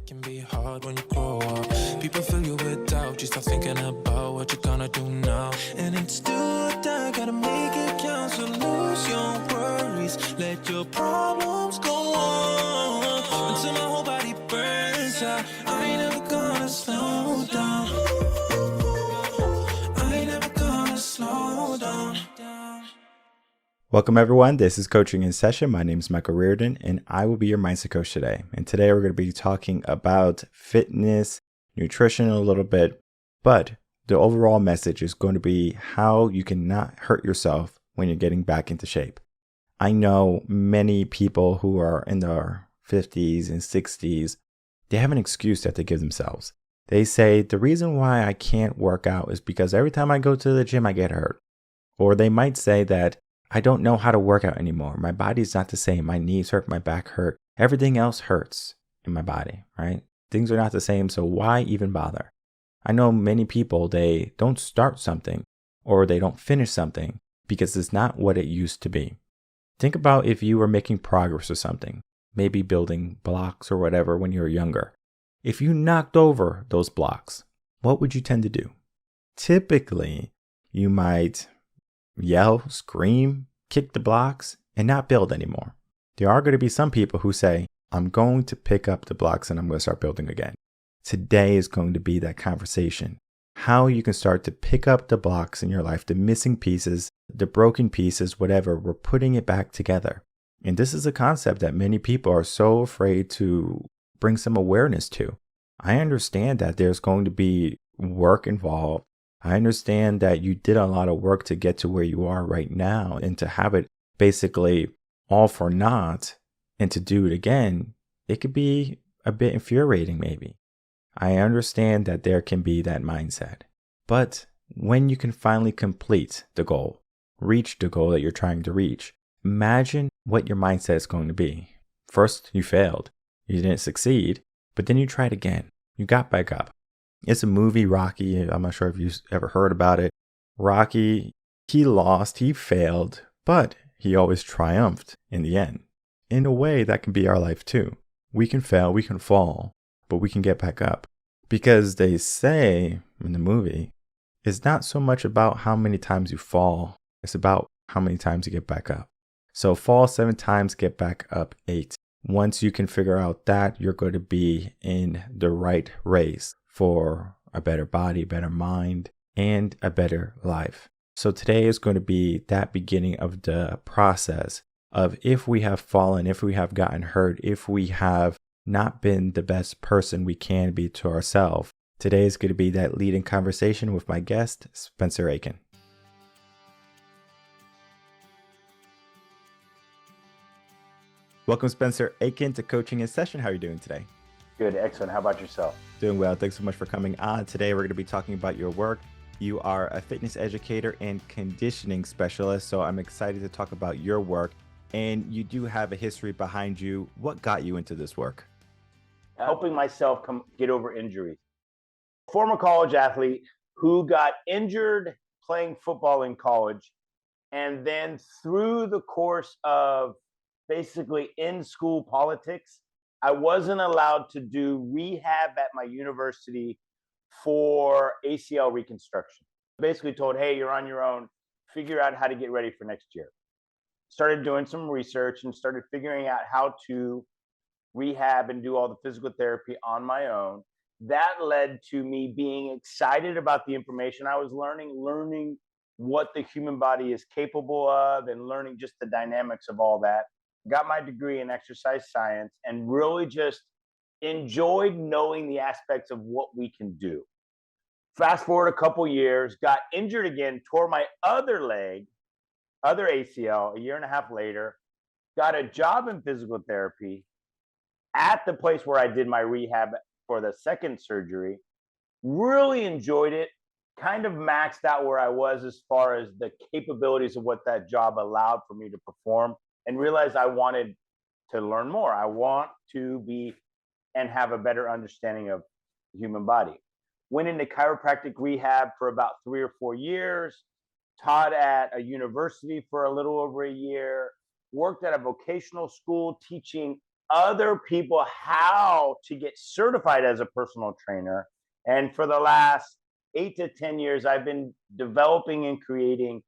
Can be hard when you grow up. People fill you with doubt. You start thinking about what you're gonna do now. And it's do or die, gotta make it count. So lose your worries, let your problems go on until my whole body burns out. I ain't never gonna slow down. I ain't never gonna slow down. Welcome everyone, this is Coaching in Session. My name is Michael Rearden and I will be your mindset coach today. And today we're going to be talking about fitness, nutrition a little bit, but the overall message is going to be how you cannot hurt yourself when you're getting back into shape. I know many people who are in their 50s and 60s, they have an excuse that they give themselves. They say the reason why I can't work out is because every time I go to the gym, I get hurt. Or they might say that I don't know how to work out anymore. My body's not the same. My knees hurt, my back hurt. Everything else hurts in my body, right? Things are not the same, so why even bother? I know many people, they don't start something or they don't finish something because it's not what it used to be. Think about if you were making progress or something, maybe building blocks or whatever when you were younger. If you knocked over those blocks, what would you tend to do? Typically, you might yell, scream, kick the blocks, and not build anymore. There are going to be some people who say, I'm going to pick up the blocks and I'm going to start building again. Today is going to be that conversation. How you can start to pick up the blocks in your life, the missing pieces, the broken pieces, whatever, we're putting it back together. And this is a concept that many people are so afraid to bring some awareness to. I understand that there's going to be work involved. I understand that you did a lot of work to get to where you are right now, and to have it basically all for naught and to do it again, it could be a bit infuriating maybe. I understand that there can be that mindset. But when you can finally complete the goal, reach the goal that you're trying to reach, imagine what your mindset is going to be. First, you failed. You didn't succeed, but then you tried again. You got back up. It's a movie, Rocky. I'm not sure if you've ever heard about it. Rocky, he lost, he failed, but he always triumphed in the end. In a way, that can be our life too. We can fail, we can fall, but we can get back up. Because they say in the movie, it's not so much about how many times you fall, it's about how many times you get back up. So fall 7 times, get back up 8. Once you can figure out that, you're going to be in the right race for a better body, better mind, and a better life. So today is going to be that beginning of the process of if we have fallen, if we have gotten hurt, if we have not been the best person we can be to ourselves. Today is going to be that leading conversation with my guest, Spencer Aiken. Welcome, Spencer Aiken, to Coaching in Session. How are you doing today? Good, excellent. How about yourself? Doing well. Thanks so much for coming on. Today, we're going to be talking about your work. You are a fitness educator and conditioning specialist, so I'm excited to talk about your work. And you do have a history behind you. What got you into this work? Helping myself get over injuries. Former college athlete who got injured playing football in college, and then through the course of basically in-school politics, I wasn't allowed to do rehab at my university for ACL reconstruction. Basically told, hey, you're on your own, figure out how to get ready for next year. Started doing some research and started figuring out how to rehab and do all the physical therapy on my own. That led to me being excited about the information I was learning what the human body is capable of, and learning just the dynamics of all that. Got my degree in exercise science and really just enjoyed knowing the aspects of what we can do. Fast forward a couple years, got injured again, tore my other leg, other ACL a year and a half later, got a job in physical therapy at the place where I did my rehab for the second surgery. Really enjoyed it, kind of maxed out where I was as far as the capabilities of what that job allowed for me to perform, and realized I wanted to learn more. I want to be and have a better understanding of the human body. Went into chiropractic rehab for about 3 or 4 years, taught at a university for a little over a year, worked at a vocational school teaching other people how to get certified as a personal trainer. And for the last 8 to 10 years, I've been developing and creating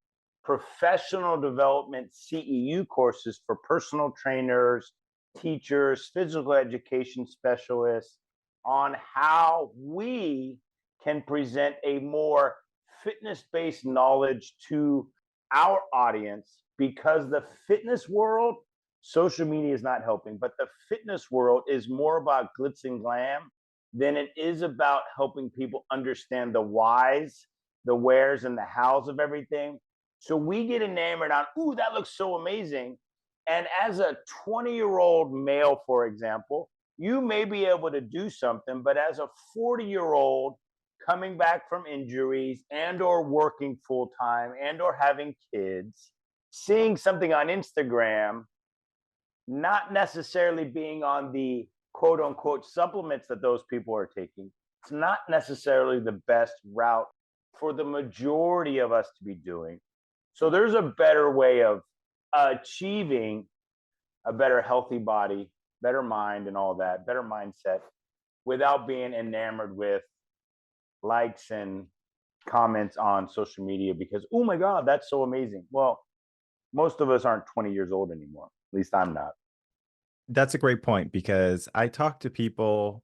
professional development CEU courses for personal trainers, teachers, physical education specialists on how we can present a more fitness based knowledge to our audience, because the fitness world, social media is not helping, but the fitness world is more about glitz and glam than it is about helping people understand the whys, the wheres, and the hows of everything. So we get enamored on, ooh, that looks so amazing. And as a 20-year-old male, for example, you may be able to do something, but as a 40-year-old coming back from injuries and or working full time and or having kids, seeing something on Instagram, not necessarily being on the quote unquote supplements that those people are taking, it's not necessarily the best route for the majority of us to be doing. So there's a better way of achieving a better healthy body, better mind, and all that, better mindset without being enamored with likes and comments on social media because, oh my God, that's so amazing. Well, most of us aren't 20 years old anymore. At least I'm not. That's a great point because I talk to people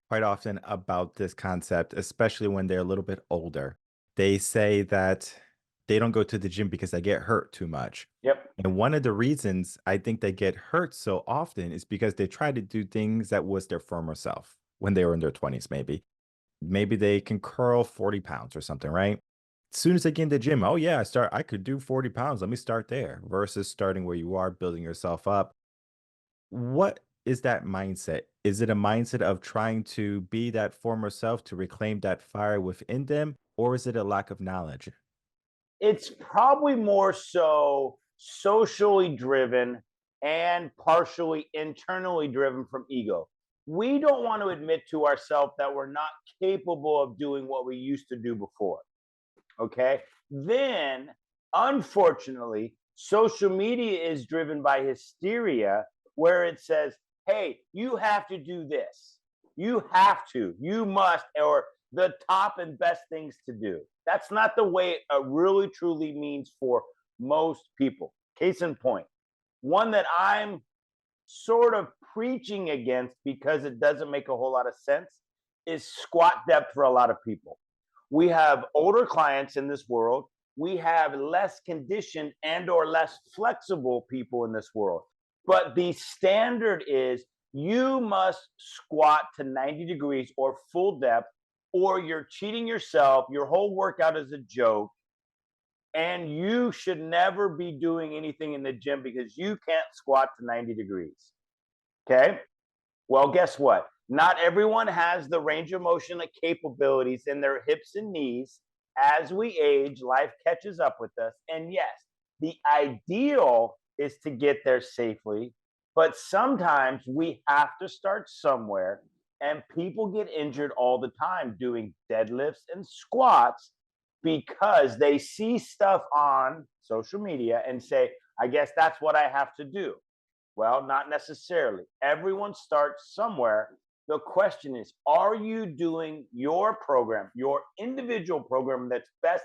quite often about this concept, especially when they're a little bit older. They say that they don't go to the gym because they get hurt too much. Yep. And one of the reasons I think they get hurt so often is because they try to do things that was their former self when they were in their 20s, maybe. Maybe they can curl 40 pounds or something, right? As soon as they get in the gym, oh yeah, I could do 40 pounds. Let me start there versus starting where you are, building yourself up. What is that mindset? Is it a mindset of trying to be that former self to reclaim that fire within them, or is it a lack of knowledge? It's probably more so socially driven and partially internally driven from ego. We don't want to admit to ourselves that we're not capable of doing what we used to do before. Okay. Then, unfortunately, social media is driven by hysteria where it says, hey, you have to do this. You have to, you must, or the top and best things to do. That's not the way it really truly means for most people. Case in point, one that I'm sort of preaching against because it doesn't make a whole lot of sense is squat depth for a lot of people. We have older clients in this world. We have less conditioned and or less flexible people in this world. But the standard is you must squat to 90 degrees or full depth, or you're cheating yourself. Your whole workout is a joke. And you should never be doing anything in the gym because you can't squat to 90 degrees. Okay. Well, guess what? Not everyone has the range of motion capabilities in their hips and knees. As we age, life catches up with us. And yes, the ideal is to get there safely, but sometimes we have to start somewhere. And people get injured all the time doing deadlifts and squats because they see stuff on social media and say, I guess that's what I have to do. Well, not necessarily. Everyone starts somewhere. The question is, are you doing your program, your individual program that's best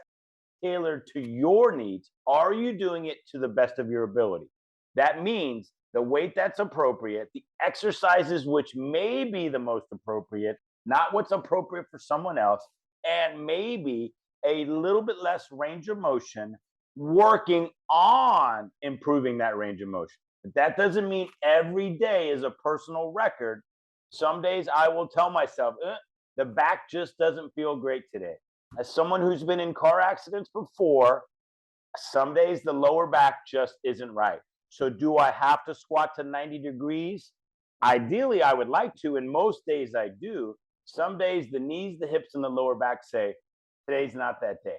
tailored to your needs? Are you doing it to the best of your ability? That means the weight that's appropriate, the exercises which may be the most appropriate, not what's appropriate for someone else, and maybe a little bit less range of motion, working on improving that range of motion. But that doesn't mean every day is a personal record. Some days I will tell myself, the back just doesn't feel great today. As someone who's been in car accidents before, some days the lower back just isn't right. So, do I have to squat to 90 degrees? Ideally, I would like to, and most days I do. Some days the knees, the hips, and the lower back say, today's not that day.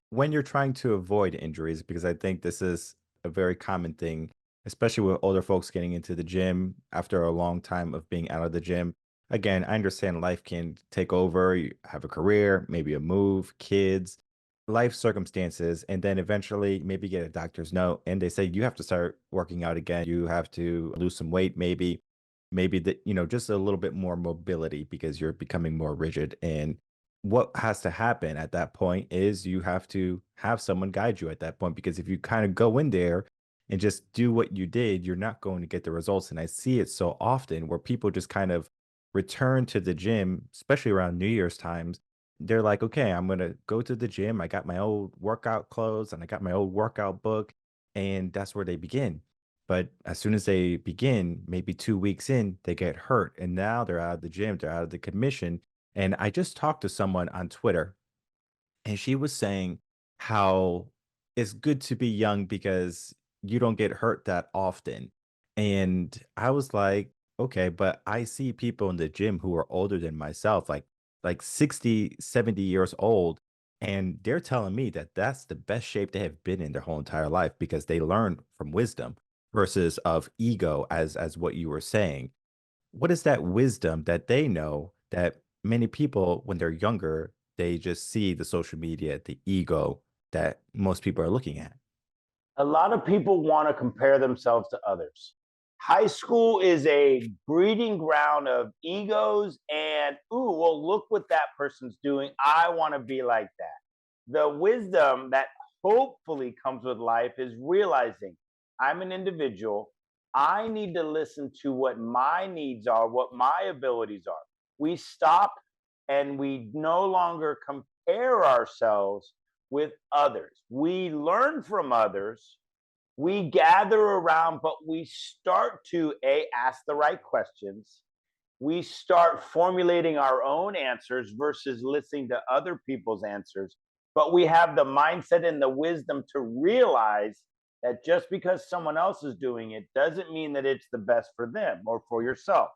When you're trying to avoid injuries, because I think this is a very common thing, especially with older folks getting into the gym after a long time of being out of the gym. Again, I understand life can take over. You have a career, maybe a move, kids. life circumstances, and then eventually maybe get a doctor's note and they say you have to start working out again, you have to lose some weight, maybe that, just a little bit more mobility because you're becoming more rigid. And what has to happen at that point is you have to have someone guide you at that point, because if you kind of go in there and just do what you did, you're not going to get the results. And I see it so often where people just kind of return to the gym, especially around New Year's times. They're like, okay, I'm going to go to the gym. I got my old workout clothes and I got my old workout book. And that's where they begin. But as soon as they begin, maybe 2 weeks in, they get hurt. And now they're out of the gym, they're out of the commission. And I just talked to someone on Twitter, and she was saying how it's good to be young because you don't get hurt that often. And I was like, okay, but I see people in the gym who are older than myself, like 60, 70 years old, and they're telling me that that's the best shape they have been in their whole entire life because they learn from wisdom versus of ego, as what you were saying. What is that wisdom that they know that many people, when they're younger, they just see the social media, the ego that most people are looking at? A lot of people want to compare themselves to others. High school is a breeding ground of egos and, ooh, well, look what that person's doing. I want to be like that. The wisdom that hopefully comes with life is realizing I'm an individual. I need to listen to what my needs are, what my abilities are. We stop and we no longer compare ourselves with others. We learn from others, we gather around, but we start to ask the right questions. We start formulating our own answers versus listening to other people's answers. But we have the mindset and the wisdom to realize that just because someone else is doing it doesn't mean that it's the best for them or for yourself.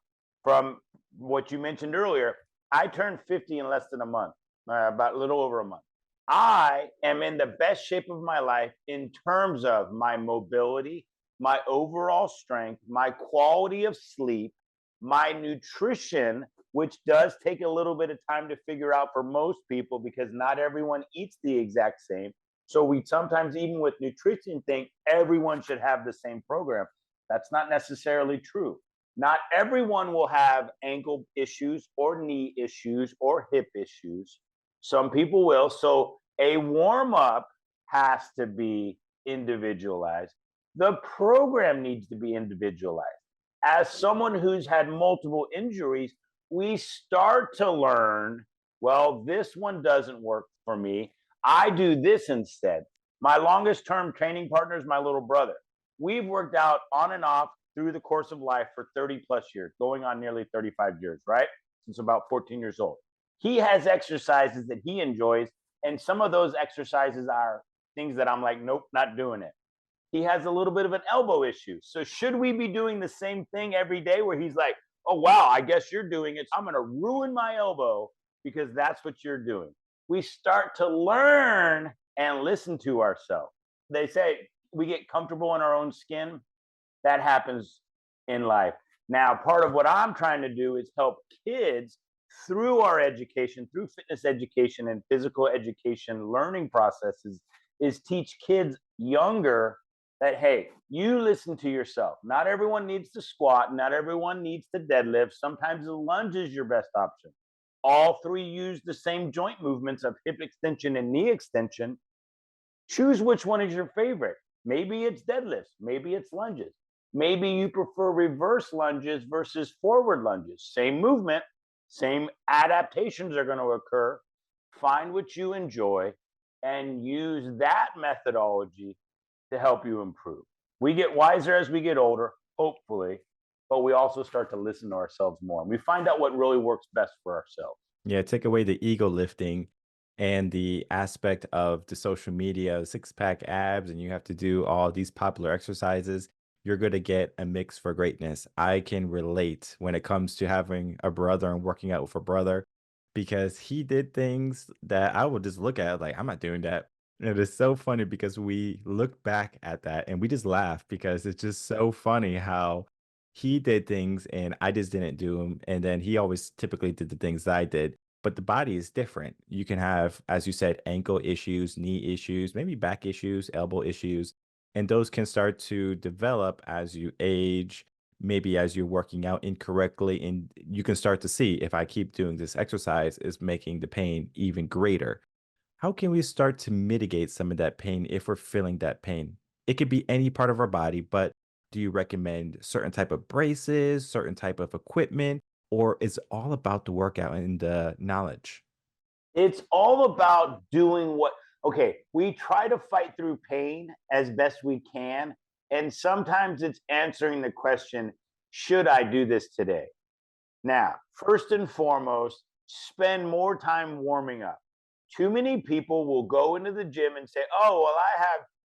From what you mentioned earlier, I turned 50 in less than a month, about a little over a month. I am in the best shape of my life in terms of my mobility, my overall strength, my quality of sleep, my nutrition, which does take a little bit of time to figure out for most people because not everyone eats the exact same. So we sometimes, even with nutrition, think everyone should have the same program. That's not necessarily true. Not everyone will have ankle issues or knee issues or hip issues. Some people will. So a warm up has to be individualized. The program needs to be individualized. As someone who's had multiple injuries, we start to learn, well, this one doesn't work for me. I do this instead. My longest term training partner is my little brother. We've worked out on and off through the course of life for 30 plus years, going on nearly 35 years, right? Since about 14 years old. He has exercises that he enjoys, and some of those exercises are things that I'm like, nope, not doing it. He has a little bit of an elbow issue. So should we be doing the same thing every day where he's like, oh, wow, I guess you're doing it. So I'm going to ruin my elbow because that's what you're doing. We start to learn and listen to ourselves. They say we get comfortable in our own skin. That happens in life. Now, part of what I'm trying to do is help kids through our education, through fitness education and physical education learning processes, is teach kids younger that, hey, you listen to yourself. Not everyone needs to squat. Not everyone needs to deadlift. Sometimes the lunge is your best option. All three use the same joint movements of hip extension and knee extension. Choose which one is your favorite. Maybe it's deadlifts. Maybe it's lunges. Maybe you prefer reverse lunges versus forward lunges. Same movement, same adaptations are going to occur. Find what you enjoy and use that methodology to help you improve. We get wiser as we get older, hopefully, but we also start to listen to ourselves more. And we find out what really works best for ourselves. Yeah, take away the ego lifting and the aspect of the social media, six pack abs, and you have to do all these popular exercises. You're going to get a mix for greatness. I can relate when it comes to having a brother and working out with a brother because he did things that I would just look at like, I'm not doing that. And it is so funny because we look back at that and we just laugh because it's just so funny how he did things and I just didn't do them. And then he always typically did the things that I did. but the body is different. You can have, as you said, ankle issues, knee issues, maybe back issues, elbow issues, and those can start to develop as you age, maybe as you're working out incorrectly. And you can start to see if I keep doing this exercise, is making the pain even greater. How can we start to mitigate some of that pain if we're feeling that pain? It could be any part of our body, but do you recommend certain type of braces, certain type of equipment, or is it all about the workout and the knowledge? It's all about doing what, okay, we try to fight through pain as best we can. And sometimes it's answering the question, should I do this today? Now, first and foremost, spend more time warming up. Too many people will go into the gym and say, "Oh, well,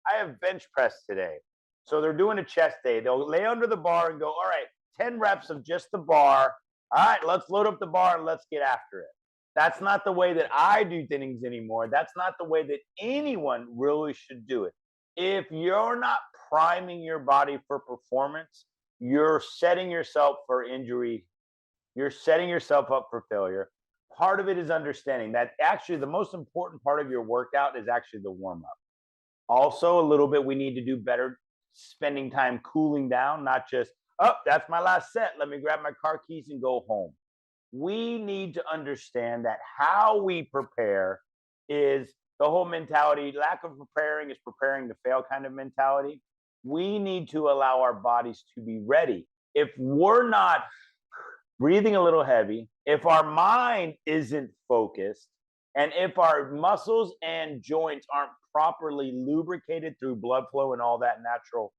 I have bench press today." So they're doing a chest day. They'll lay under the bar and go, "All right, 10 reps of just the bar. All right, let's load up the bar and let's get after it." That's not the way that I do things anymore. That's not the way that anyone really should do it. If you're not priming your body for performance, you're setting yourself for injury, you're setting yourself up for failure. Part of it is understanding that actually the most important part of your workout is actually the warm up. Also, a little bit, we need to do better spending time cooling down, not just, oh, that's my last set. Let me grab my car keys and go home. We need to understand that how we prepare is the whole mentality. Lack of preparing is preparing to fail kind of mentality. We need to allow our bodies to be ready. If we're not breathing a little heavy, if our mind isn't focused, and if our muscles and joints aren't properly lubricated through blood flow and all that natural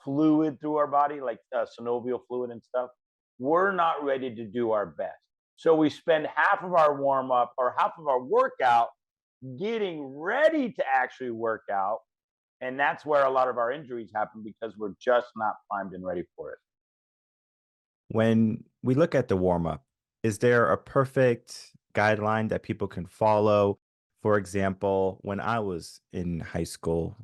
fluid through our body, like synovial fluid and stuff, we're not ready to do our best. So we spend half of our warm up or half of our workout getting ready to actually work out. And that's where a lot of our injuries happen because we're just not primed and ready for it. When we look at the warm up, is there a perfect guideline that people can follow? For example, when I was in high school,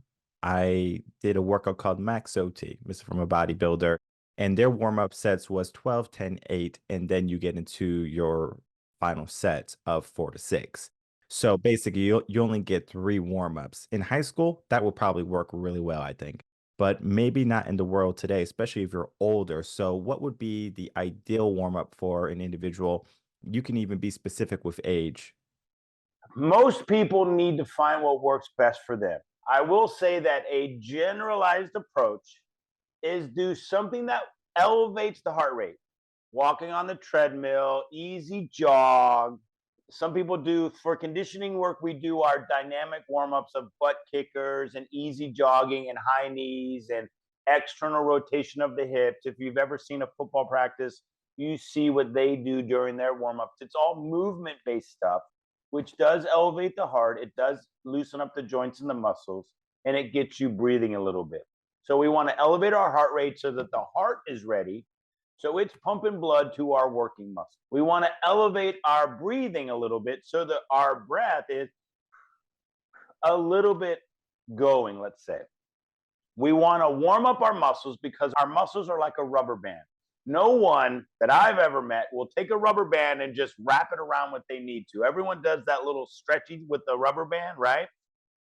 I did a workout called Max OT. This is from a bodybuilder. And their warm up sets was 12, 10, 8, and then you get into your final set of 4 to 6. So basically, you only get three warm ups. In high school, that will probably work really well, I think, but maybe not in the world today, especially if you're older. So, what would be the ideal warm up for an individual? You can even be specific with age. Most people need to find what works best for them. I will say that a generalized approach is do something that elevates the heart rate. Walking on the treadmill, easy jog. Some people do for conditioning work, we do our dynamic warm ups of butt kickers and easy jogging and high knees and external rotation of the hips. If you've ever seen a football practice, you see what they do during their warm ups. It's all movement based stuff, which does elevate the heart. It does loosen up the joints and the muscles, and it gets you breathing a little bit. So we want to elevate our heart rate so that the heart is ready. So it's pumping blood to our working muscle. We want to elevate our breathing a little bit so that our breath is a little bit going, let's say. We want to warm up our muscles because our muscles are like a rubber band. No one that I've ever met will take a rubber band and just wrap it around what they need to. Everyone does that little stretchy with the rubber band, right?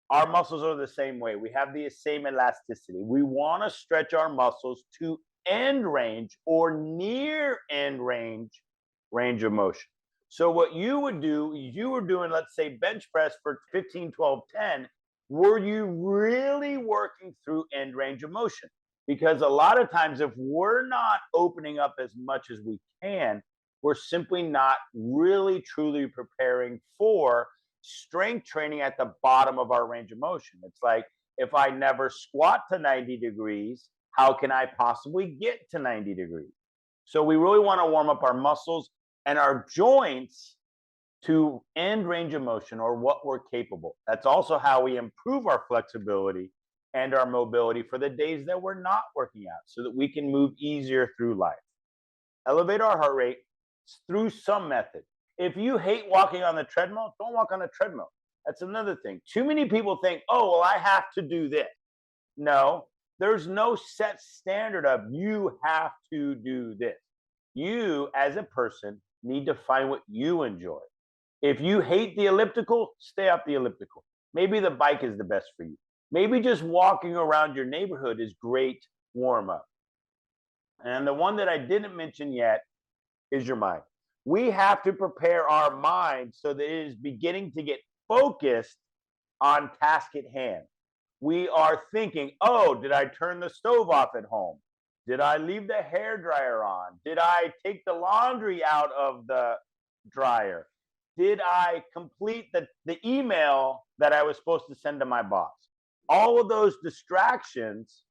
Our muscles are the same way. We have the same elasticity. We want to stretch our muscles to end range or near end range of motion. So what you would do, you were doing, let's say, bench press for 15, 12, 10. Were you really working through end range of motion? Because a lot of times, if we're not opening up as much as we can, we're simply not really truly preparing for strength training at the bottom of our range of motion. It's like, if I never squat to 90 degrees, how can I possibly get to 90 degrees? So we really want to warm up our muscles and our joints to end range of motion or what we're capable. That's also how we improve our flexibility and our mobility for the days that we're not working out so that we can move easier through life. Elevate our heart rate through some method. If you hate walking on the treadmill, don't walk on the treadmill. That's another thing. Too many people think, oh, well, I have to do this. No, there's no set standard of you have to do this. You, as a person, need to find what you enjoy. If you hate the elliptical, stay off the elliptical. Maybe the bike is the best for you. Maybe just walking around your neighborhood is great warm up. And the one that I didn't mention yet is your mind. We have to prepare our mind so that it is beginning to get focused on task at hand. We are thinking, oh, did I turn the stove off at home? Did I leave the hair dryer on? Did I take the laundry out of the dryer? Did I complete the email that I was supposed to send to my boss? All of those distractions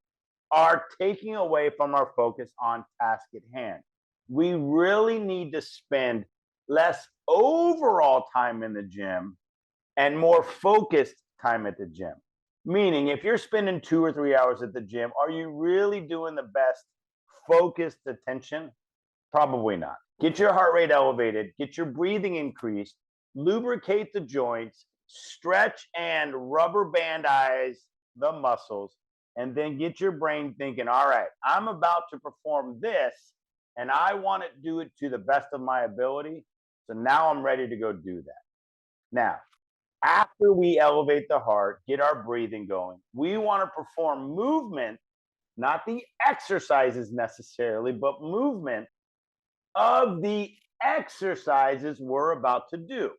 are taking away from our focus on task at hand. We really need to spend less overall time in the gym and more focused time at the gym. Meaning, if you're spending 2 or 3 hours at the gym, are you really doing the best focused attention? Probably not. Get your heart rate elevated, get your breathing increased, lubricate the joints, stretch and rubber bandize the muscles, and then get your brain thinking, all right, I'm about to perform this and I want to do it to the best of my ability. So now I'm ready to go do that. Now, after we elevate the heart, get our breathing going, we want to perform movement, not the exercises necessarily, but movement of the exercises we're about to do.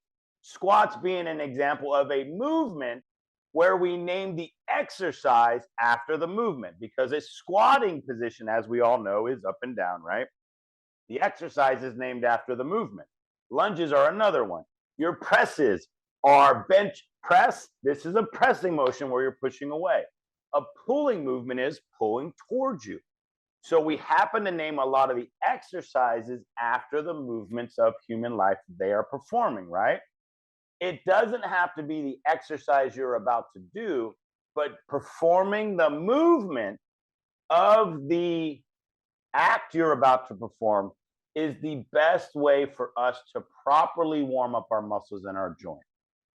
Squats being an example of a movement where we name the exercise after the movement, because a squatting position, as we all know, is up and down, right? The exercise is named after the movement. Lunges are another one. Your presses are bench press. This is a pressing motion where you're pushing away. A pulling movement is pulling towards you. So we happen to name a lot of the exercises after the movements of human life they are performing, right? It doesn't have to be the exercise you're about to do, but performing the movement of the act you're about to perform is the best way for us to properly warm up our muscles and our joint.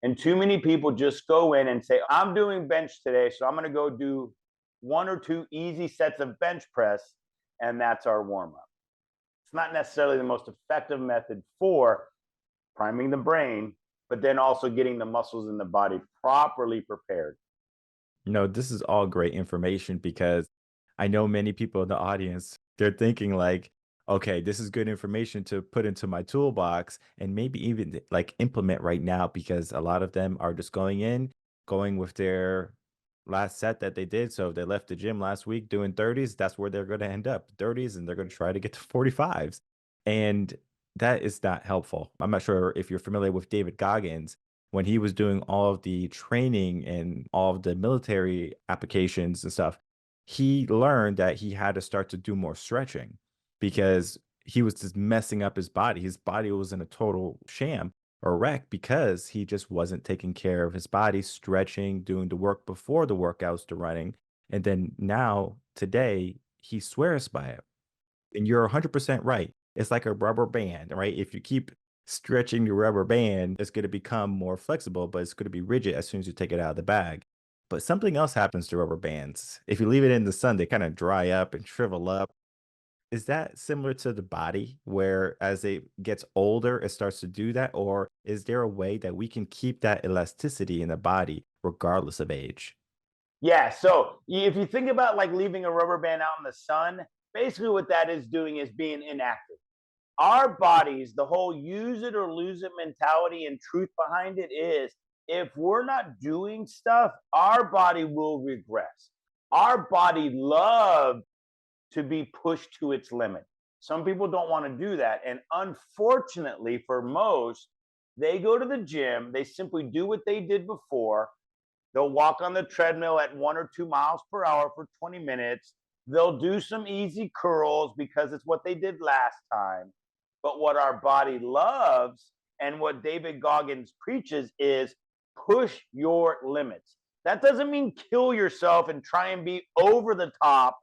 And too many people just go in and say, I'm doing bench today, so I'm going to go do 1 or 2 easy sets of bench press, and that's our warm up. It's not necessarily the most effective method for priming the brain, but then also getting the muscles in the body properly prepared. This is all great information because I know many people in the audience, they're thinking like, okay, this is good information to put into my toolbox and maybe even like implement right now, because a lot of them are just going with their last set that they did. So if they left the gym last week doing 30s, that's where they're going to end up, 30s, and they're going to try to get to 45s. And that is not helpful. I'm not sure if you're familiar with David Goggins. When he was doing all of the training and all of the military applications and stuff, he learned that he had to start to do more stretching because he was just messing up his body. His body was in a total sham or wreck because he just wasn't taking care of his body, stretching, doing the work before the workouts to running. And then now, today, he swears by it. And you're 100% right. It's like a rubber band, right? If you keep stretching your rubber band, it's going to become more flexible, but it's going to be rigid as soon as you take it out of the bag. But something else happens to rubber bands. If you leave it in the sun, they kind of dry up and shrivel up. Is that similar to the body where as it gets older, it starts to do that? Or is there a way that we can keep that elasticity in the body regardless of age? Yeah. So if you think about like leaving a rubber band out in the sun, basically what that is doing is being inactive. Our bodies, the whole use it or lose it mentality and truth behind it is, if we're not doing stuff, our body will regress. Our body loves to be pushed to its limit. Some people don't want to do that. And unfortunately, for most, they go to the gym, they simply do what they did before. They'll walk on the treadmill at 1 or 2 miles per hour for 20 minutes. They'll do some easy curls because it's what they did last time. But what our body loves and what David Goggins preaches is push your limits. That doesn't mean kill yourself and try and be over the top,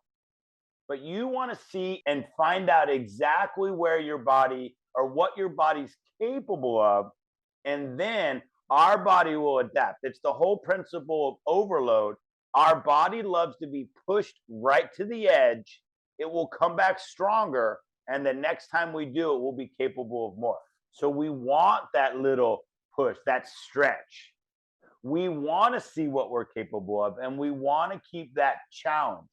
but you want to see and find out exactly where your body or what your body's capable of. And then our body will adapt. It's the whole principle of overload. Our body loves to be pushed right to the edge. It will come back stronger. And the next time we do it, we'll be capable of more. So we want that little push, that stretch. We want to see what we're capable of, and we want to keep that challenge.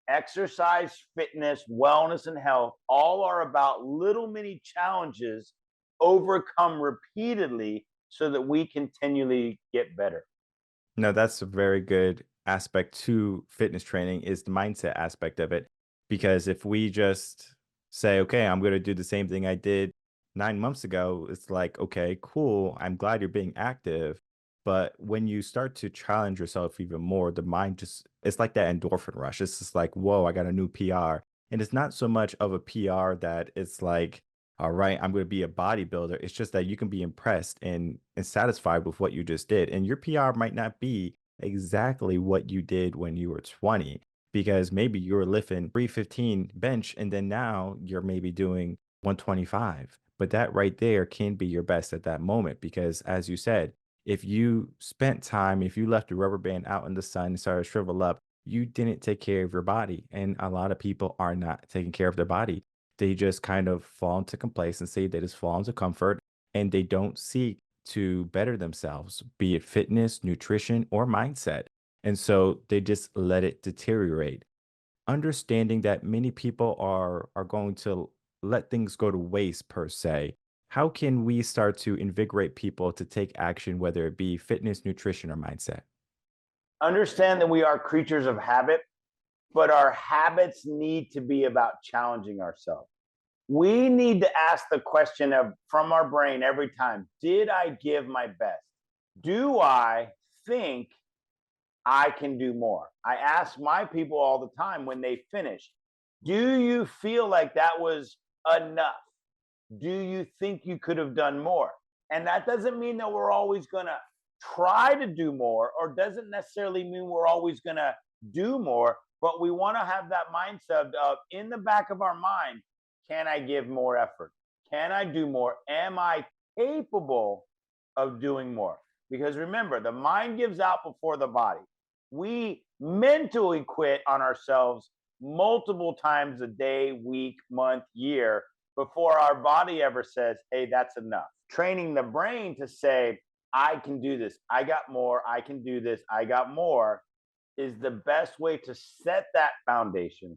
Exercise, fitness, wellness, and health all are about little mini challenges overcome repeatedly so that we continually get better. No, that's a very good aspect to fitness training is the mindset aspect of it. Because if we just say, okay, I'm going to do the same thing I did 9 months ago, it's like, okay, cool. I'm glad you're being active. But when you start to challenge yourself even more, the mind just, it's like that endorphin rush. It's just like, whoa, I got a new PR. And it's not so much of a PR that it's like, all right, I'm going to be a bodybuilder. It's just that you can be impressed and satisfied with what you just did. And your PR might not be exactly what you did when you were 20, because maybe you were lifting 315 bench and then now you're maybe doing 125. But that right there can be your best at that moment because, as you said, if you spent time, if you left the rubber band out in the sun and started to shrivel up, you didn't take care of your body. And a lot of people are not taking care of their body. They just kind of fall into complacency, they just fall into comfort, and they don't seek to better themselves, be it fitness, nutrition, or mindset. And so they just let it deteriorate. Understanding that many people are going to let things go to waste per se. How can we start to invigorate people to take action, whether it be fitness, nutrition, or mindset? Understand that we are creatures of habit, but our habits need to be about challenging ourselves. We need to ask the question of from our brain every time, did I give my best? Do I think I can do more? I ask my people all the time when they finish, do you feel like that was enough? Do you think you could have done more? And that doesn't mean that we're always going to try to do more, or doesn't necessarily mean we're always going to do more, but we want to have that mindset of in the back of our mind, can I give more effort? Can I do more? Am I capable of doing more? Because remember, the mind gives out before the body. We mentally quit on ourselves multiple times a day, week, month, year before our body ever says, hey, that's enough. Training the brain to say, I can do this. I got more. I can do this. I got more is the best way to set that foundation.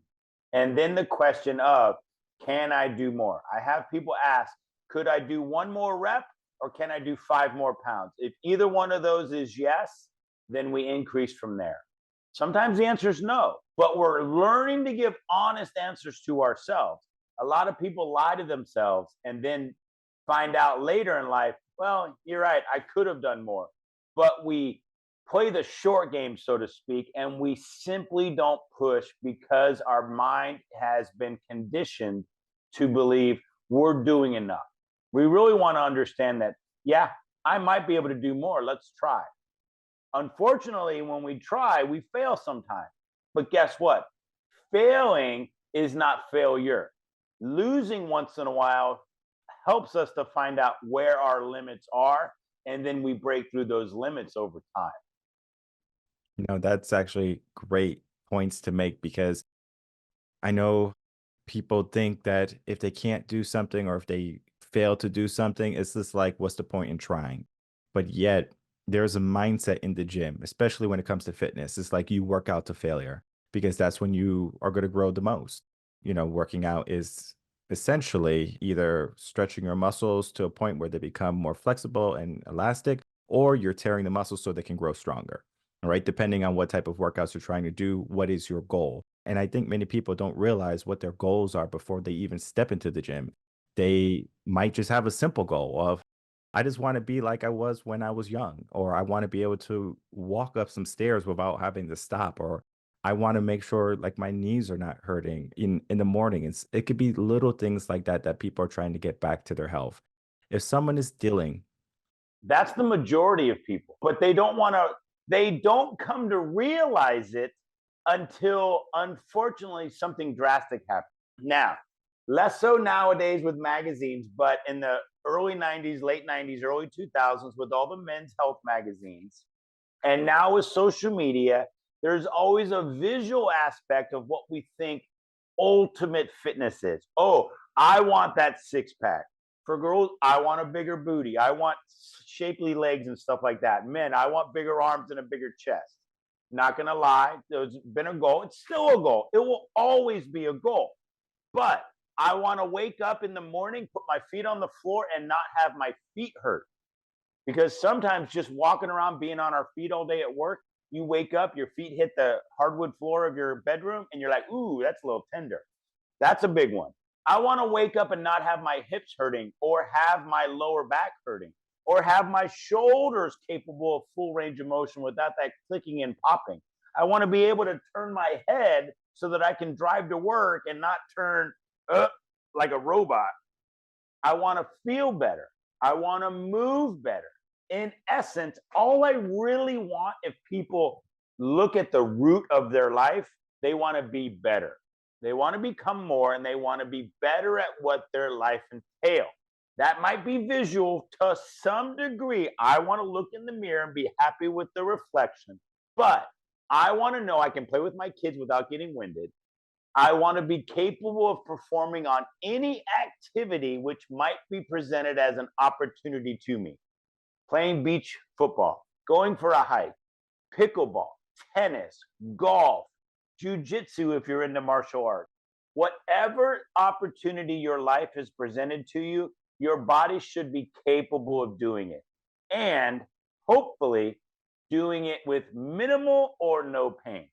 And then the question of, can I do more? I have people ask, could I do one more rep or can I do 5 more pounds? If either one of those is yes, then we increase from there. Sometimes the answer is no, but we're learning to give honest answers to ourselves. A lot of people lie to themselves and then find out later in life, well, you're right, I could have done more. But we play the short game, so to speak, and we simply don't push because our mind has been conditioned to believe we're doing enough. We really want to understand that, yeah, I might be able to do more. Let's try. Unfortunately, when we try, we fail sometimes. But guess what? Failing is not failure. Losing once in a while helps us to find out where our limits are, and then we break through those limits over time. That's actually great points to make because I know people think that if they can't do something or if they fail to do something, it's just like, what's the point in trying? But yet, there's a mindset in the gym, especially when it comes to fitness. It's like you work out to failure because that's when you are going to grow the most. Working out is essentially either stretching your muscles to a point where they become more flexible and elastic, or you're tearing the muscles so they can grow stronger. All right. Depending on what type of workouts you're trying to do, what is your goal? And I think many people don't realize what their goals are before they even step into the gym. They might just have a simple goal of, I just want to be like I was when I was young, or I want to be able to walk up some stairs without having to stop, or I want to make sure like my knees are not hurting in the morning. It could be little things like that that people are trying to get back to their health. If someone is dealing, That's the majority of people, but they don't come to realize it until unfortunately something drastic happens. Now, less so nowadays with magazines, but in the early 90s, late 90s, early 2000s, with all the men's health magazines, and now with social media, there's always a visual aspect of what we think ultimate fitness is. Oh, I want that 6 pack. For girls, I want a bigger booty. I want shapely legs and stuff like that. Men, I want bigger arms and a bigger chest. Not gonna lie, there's been a goal. It's still a goal. It will always be a goal. But I want to wake up in the morning, put my feet on the floor, and not have my feet hurt. Because sometimes just walking around, being on our feet all day at work, you wake up, your feet hit the hardwood floor of your bedroom, and you're like, ooh, that's a little tender. That's a big one. I want to wake up and not have my hips hurting, or have my lower back hurting, or have my shoulders capable of full range of motion without that clicking and popping. I want to be able to turn my head so that I can drive to work and not turn like a robot. I want to feel better. I want to move better. In essence, all I really want, if people look at the root of their life, they want to be better. They want to become more, and they want to be better at what their life entails. That might be visual to some degree. I want to look in the mirror and be happy with the reflection. But I want to know I can play with my kids without getting winded. I want to be capable of performing on any activity which might be presented as an opportunity to me. Playing beach football, going for a hike, pickleball, tennis, golf, jujitsu if you're into martial arts. Whatever opportunity your life has presented to you, your body should be capable of doing it. And hopefully doing it with minimal or no pain.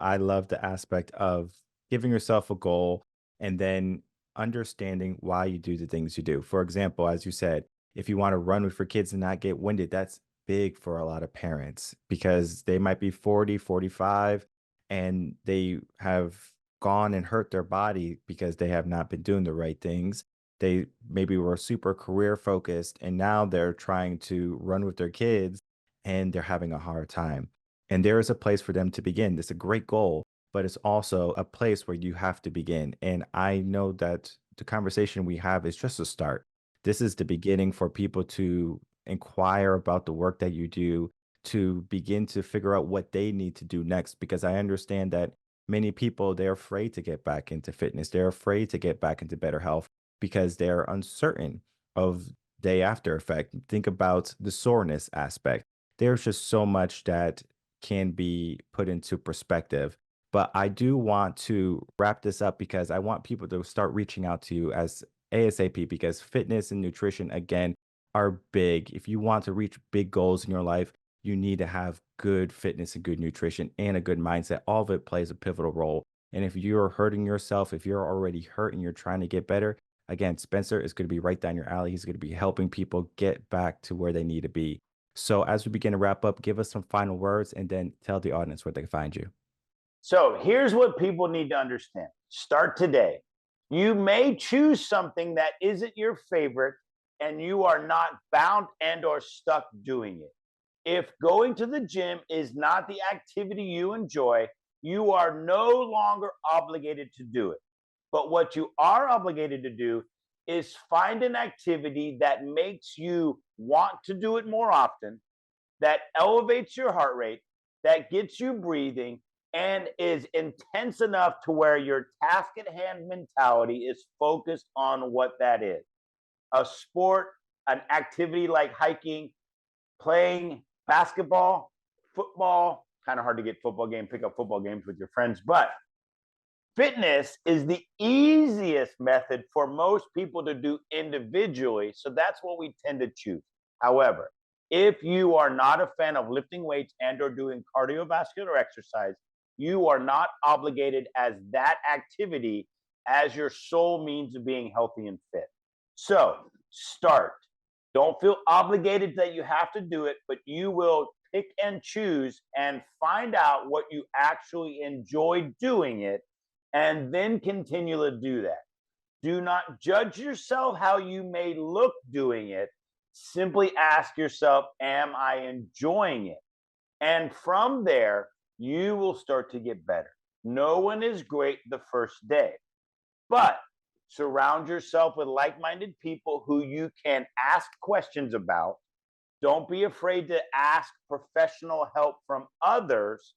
I love the aspect of giving yourself a goal and then understanding why you do the things you do. For example, as you said, if you want to run with your kids and not get winded, that's big for a lot of parents because they might be 40, 45, and they have gone and hurt their body because they have not been doing the right things. They maybe were super career focused and now they're trying to run with their kids and they're having a hard time. And there is a place for them to begin. It's a great goal, but it's also a place where you have to begin. And I know that the conversation we have is just a start. This is the beginning for people to inquire about the work that you do, to begin to figure out what they need to do next. Because I understand that many people, they're afraid to get back into fitness. They're afraid to get back into better health because they're uncertain of day after effect. Think about the soreness aspect. There's just so much that can be put into perspective. But I do want to wrap this up because I want people to start reaching out to you as ASAP because fitness and nutrition, again, are big. If you want to reach big goals in your life, you need to have good fitness and good nutrition and a good mindset. All of it plays a pivotal role. And if you're hurting yourself, if you're already hurt and you're trying to get better, again, Spencer is going to be right down your alley. He's going to be helping people get back to where they need to be. So as we begin to wrap up, give us some final words and then tell the audience where they can find you. So here's what people need to understand. Start today. You may choose something that isn't your favorite and you are not bound and or stuck doing it. If going to the gym is not the activity you enjoy, you are no longer obligated to do it. But what you are obligated to do is find an activity that makes you want to do it more often, that elevates your heart rate, that gets you breathing, and is intense enough to where your task at hand mentality is focused on what that is. A sport, an activity like hiking, playing basketball, football, kind of hard to get pick up football games with your friends, but fitness is the easiest method for most people to do individually. So that's what we tend to choose. However, if you are not a fan of lifting weights and or doing cardiovascular exercise, you are not obligated as that activity as your sole means of being healthy and fit. So start. Don't feel obligated that you have to do it, but you will pick and choose and find out what you actually enjoy doing it and then continue to do that. Do not judge yourself how you may look doing it. Simply ask yourself, am I enjoying it? And from there, you will start to get better. No one is great the first day, but surround yourself with like-minded people who you can ask questions about. Don't be afraid to ask professional help from others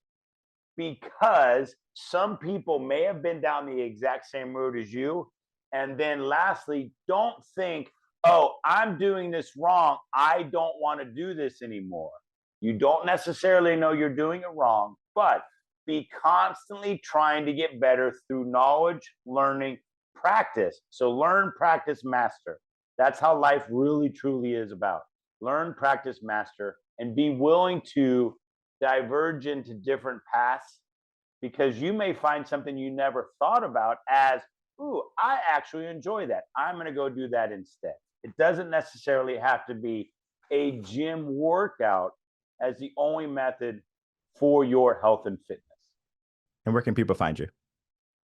because some people may have been down the exact same road as you. And then lastly, don't think oh, I'm doing this wrong. I don't want to do this anymore. You don't necessarily know you're doing it wrong, but be constantly trying to get better through knowledge, learning, practice. So learn, practice, master. That's how life really, truly is about. Learn, practice, master, and be willing to diverge into different paths because you may find something you never thought about as, ooh, I actually enjoy that. I'm going to go do that instead. It doesn't necessarily have to be a gym workout as the only method for your health and fitness. And where can people find you?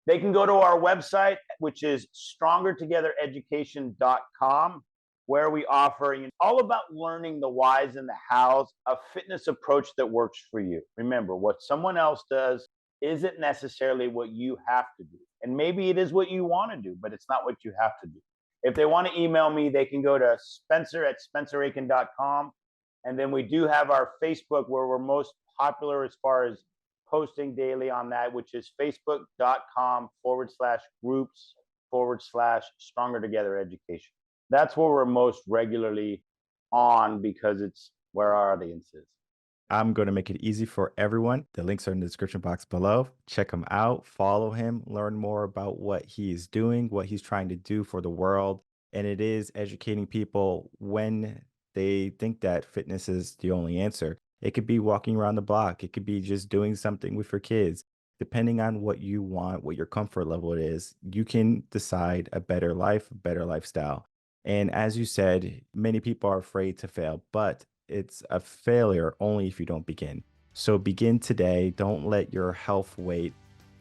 They can go to our website, which is strongertogethereducation.com, where we offer all about learning the whys and the hows, a fitness approach that works for you. Remember, what someone else does isn't necessarily what you have to do. And maybe it is what you want to do, but it's not what you have to do. If they want to email me, they can go to spencer@spenceraiken.com. And then we do have our Facebook where we're most popular as far as posting daily on that, which is facebook.com/groups/Stronger Together Education. That's where we're most regularly on because it's where our audience is. I'm going to make it easy for everyone. The links are in the description box below. Check him out, follow him, learn more about what he is doing, what he's trying to do for the world. And it is educating people when they think that fitness is the only answer. It could be walking around the block. It could be just doing something with your kids. Depending on what you want, what your comfort level is, you can decide a better life, a better lifestyle. And as you said, many people are afraid to fail, but it's a failure only if you don't begin. So begin today. Don't let your health wait.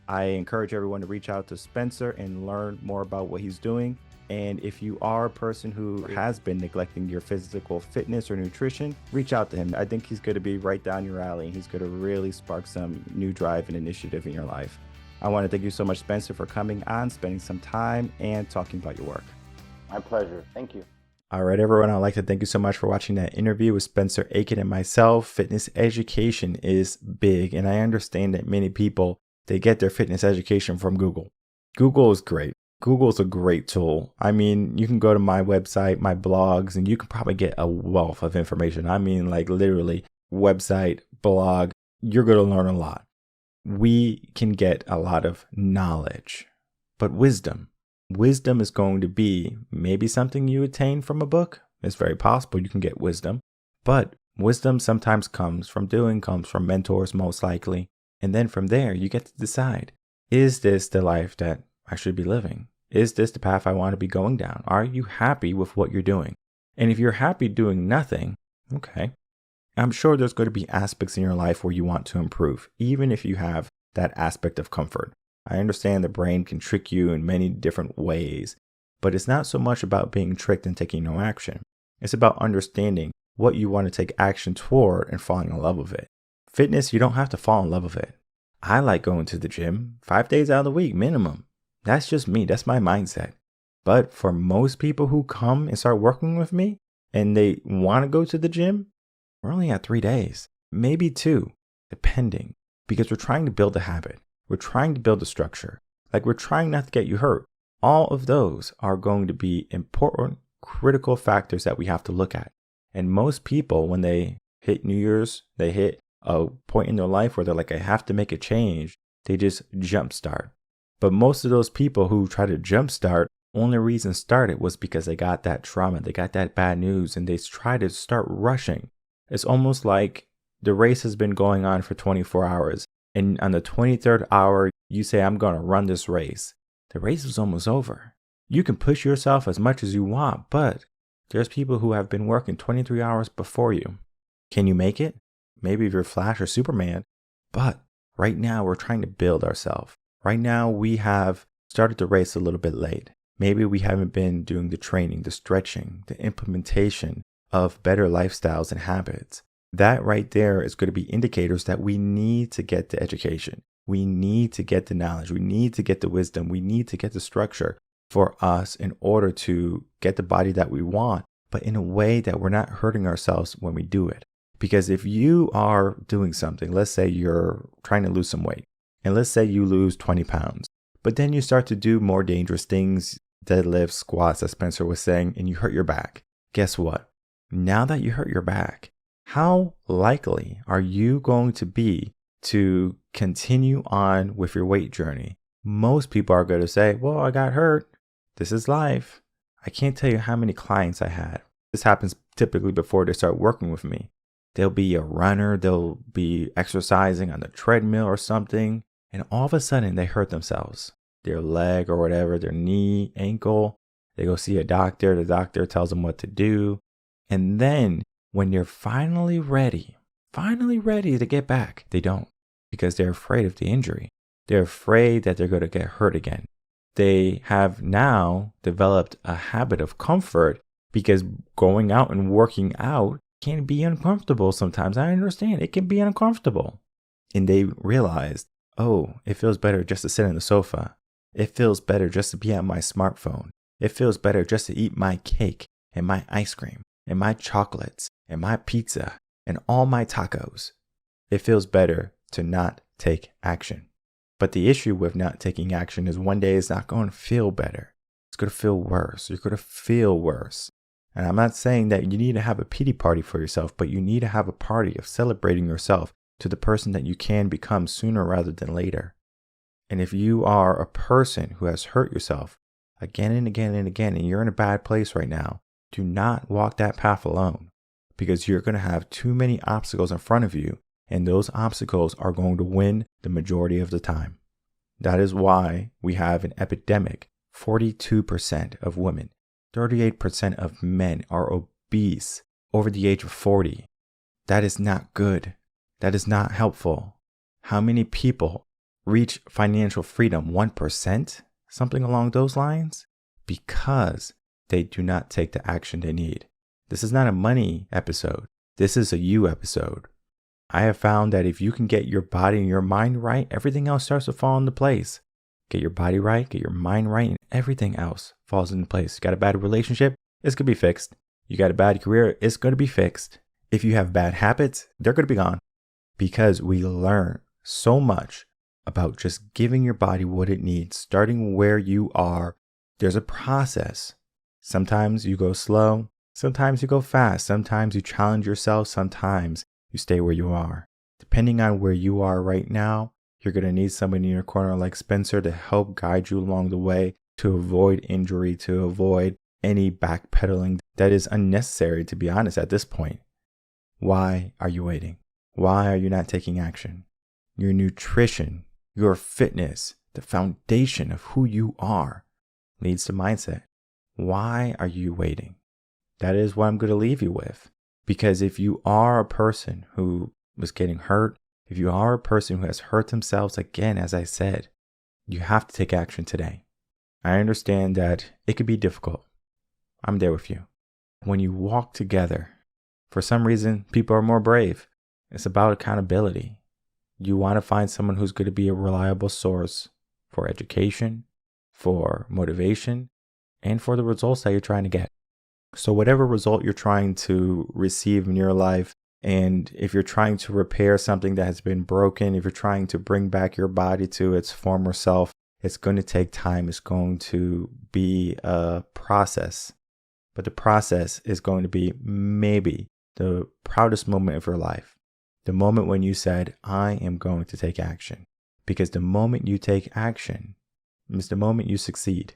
I encourage everyone to reach out to Spencer and learn more about what he's doing. And if you are a person who has been neglecting your physical fitness or nutrition, reach out to him. I think he's going to be right down your alley. He's going to really spark some new drive and initiative in your life. I want to thank you so much, Spencer, for coming on, spending some time, and talking about your work. My pleasure. Thank you. All right, everyone, I'd like to thank you so much for watching that interview with Spencer Aiken and myself. Fitness education is big, and I understand that many people, they get their fitness education from Google. Google is great. Google's a great tool. I mean, you can go to my website, my blogs, and you can probably get a wealth of information. I mean, like literally website, blog, you're going to learn a lot. We can get a lot of knowledge, but wisdom is going to be maybe something you attain from a book. It's very possible you can get wisdom, but wisdom sometimes comes from mentors most likely. And then from there, you get to decide, is this the life that I should be living? Is this the path I want to be going down? Are you happy with what you're doing? And if you're happy doing nothing, okay, I'm sure there's going to be aspects in your life where you want to improve, even if you have that aspect of comfort. I understand the brain can trick you in many different ways, but it's not so much about being tricked and taking no action. It's about understanding what you want to take action toward and falling in love with it. Fitness, you don't have to fall in love with it. I like going to the gym 5 days out of the week minimum. That's just me. That's my mindset. But for most people who come and start working with me and they want to go to the gym, we're only at 3 days, maybe 2, depending, because we're trying to build a habit. We're trying to build a structure. Like we're trying not to get you hurt. All of those are going to be important, critical factors that we have to look at. And most people, when they hit New Year's, they hit a point in their life where they're like, I have to make a change. They just jumpstart. But most of those people who try to jumpstart, only reason started was because they got that trauma, they got that bad news, and they try to start rushing. It's almost like the race has been going on for 24 hours. And on the 23rd hour, you say, I'm going to run this race. The race is almost over. You can push yourself as much as you want, but there's people who have been working 23 hours before you. Can you make it? Maybe if you're Flash or Superman. But right now, we're trying to build ourselves. Right now, we have started the race a little bit late. Maybe we haven't been doing the training, the stretching, the implementation of better lifestyles and habits. That right there is going to be indicators that we need to get the education. We need to get the knowledge. We need to get the wisdom. We need to get the structure for us in order to get the body that we want, but in a way that we're not hurting ourselves when we do it. Because if you are doing something, let's say you're trying to lose some weight, and let's say you lose 20 pounds, but then you start to do more dangerous things, deadlifts, squats, as Spencer was saying, and you hurt your back. Guess what? Now that you hurt your back, how likely are you going to be to continue on with your weight journey? Most people are going to say, well, I got hurt. This is life. I can't tell you how many clients I had. This happens typically before they start working with me. They'll be a runner. They'll be exercising on the treadmill or something. And all of a sudden they hurt themselves. Their leg or whatever, their knee, ankle. They go see a doctor. The doctor tells them what to do. And then when they're finally ready to get back, they don't, because they're afraid of the injury. They're afraid that they're going to get hurt again. They have now developed a habit of comfort because going out and working out can be uncomfortable sometimes. I understand it can be uncomfortable. And they realized, oh, it feels better just to sit on the sofa. It feels better just to be on my smartphone. It feels better just to eat my cake and my ice cream and my chocolates and my pizza and all my tacos. It feels better to not take action. But the issue with not taking action is one day it's not going to feel better. It's going to feel worse. You're going to feel worse. And I'm not saying that you need to have a pity party for yourself, but you need to have a party of celebrating yourself to the person that you can become sooner rather than later. And if you are a person who has hurt yourself again and again and again, and you're in a bad place right now, do not walk that path alone, because you're going to have too many obstacles in front of you, and those obstacles are going to win the majority of the time. That is why we have an epidemic. 42% of women, 38% of men are obese over the age of 40. That is not good. That is not helpful. How many people reach financial freedom? 1%? Something along those lines? Because they do not take the action they need. This is not a money episode. This is a you episode. I have found that if you can get your body and your mind right, everything else starts to fall into place. Get your body right, get your mind right, and everything else falls into place. You got a bad relationship? It's going to be fixed. You got a bad career? It's going to be fixed. If you have bad habits, they're going to be gone. Because we learn so much about just giving your body what it needs, starting where you are. There's a process. Sometimes you go slow. Sometimes you go fast. Sometimes you challenge yourself. Sometimes you stay where you are. Depending on where you are right now, you're going to need somebody in your corner like Spencer to help guide you along the way, to avoid injury, to avoid any backpedaling that is unnecessary, to be honest, at this point. Why are you waiting? Why are you not taking action? Your nutrition, your fitness, the foundation of who you are leads to mindset. Why are you waiting? That is what I'm going to leave you with. Because if you are a person who was getting hurt, if you are a person who has hurt themselves, again, as I said, you have to take action today. I understand that it could be difficult. I'm there with you. When you walk together, for some reason, people are more brave. It's about accountability. You want to find someone who's going to be a reliable source for education, for motivation, and for the results that you're trying to get. So whatever result you're trying to receive in your life, and if you're trying to repair something that has been broken, if you're trying to bring back your body to its former self, it's going to take time. It's going to be a process. But the process is going to be maybe the proudest moment of your life. The moment when you said, I am going to take action. Because the moment you take action is the moment you succeed.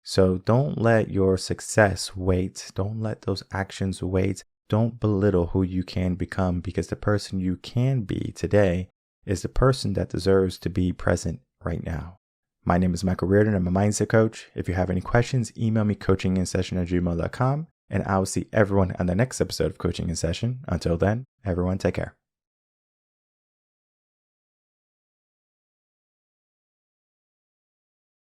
So don't let your success wait. Don't let those actions wait. Don't belittle who you can become, because the person you can be today is the person that deserves to be present right now. My name is Michael Rearden. I'm a mindset coach. If you have any questions, email me coachinginsession@gmail.com, and I will see everyone on the next episode of Coaching in Session. Until then, everyone take care.